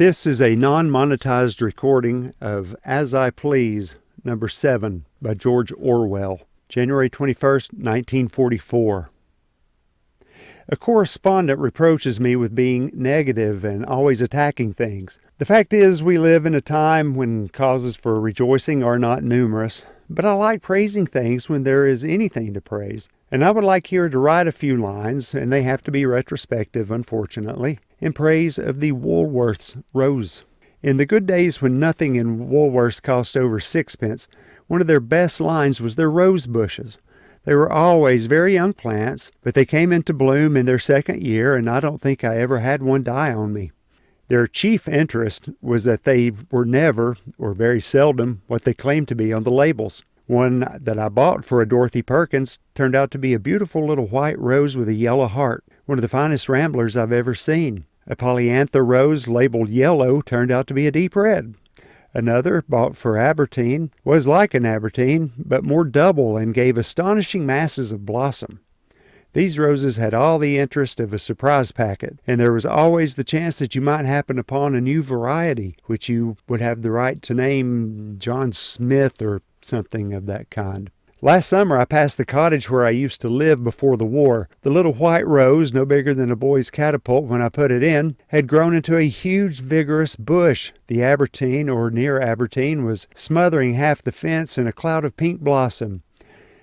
This is a non-monetized recording of As I Please, number 7, by George Orwell, January 21st, 1944. A correspondent reproaches me with being negative and always attacking things. The fact is, we live in a time when causes for rejoicing are not numerous, but I like praising things when there is anything to praise. And I would like here to write a few lines, and they have to be retrospective, unfortunately, in praise of the Woolworths rose. In the good days when nothing in Woolworths cost over 6 pence, one of their best lines was their rose bushes. They were always very young plants, but they came into bloom in their second year, and I don't think I ever had one die on me. Their chief interest was that they were never, or very seldom, what they claimed to be on the labels. One that I bought for a Dorothy Perkins turned out to be a beautiful little white rose with a yellow heart, one of the finest ramblers I've ever seen. A polyantha rose labeled yellow turned out to be a deep red. Another, bought for Aberdeen, was like an Aberdeen, but more double and gave astonishing masses of blossom. These roses had all the interest of a surprise packet, and there was always the chance that you might happen upon a new variety, which you would have the right to name John Smith or something of that kind. Last summer I passed the cottage where I used to live before the war. The little white rose, no bigger than a boy's catapult when I put it in, had grown into a huge vigorous bush. The Aberdeen, or near Aberdeen, was smothering half the fence in a cloud of pink blossom.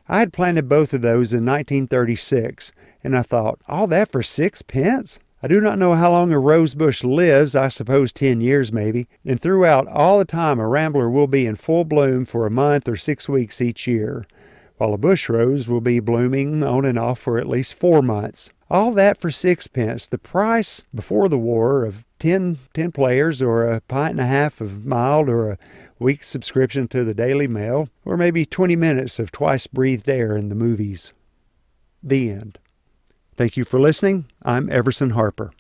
I had planted both of those in 1936, and I thought, all that for 6 pence? I do not know how long a rose bush lives, I suppose 10 years maybe, and throughout all the time a rambler will be in full bloom for a month or 6 weeks each year, while a bush rose will be blooming on and off for at least 4 months. All that for 6 pence, the price before the war of 10 players or a pint and a half of mild or a week's subscription to the Daily Mail, or maybe 20 minutes of twice-breathed air in the movies. The end. Thank you for listening. I'm Everson Harper.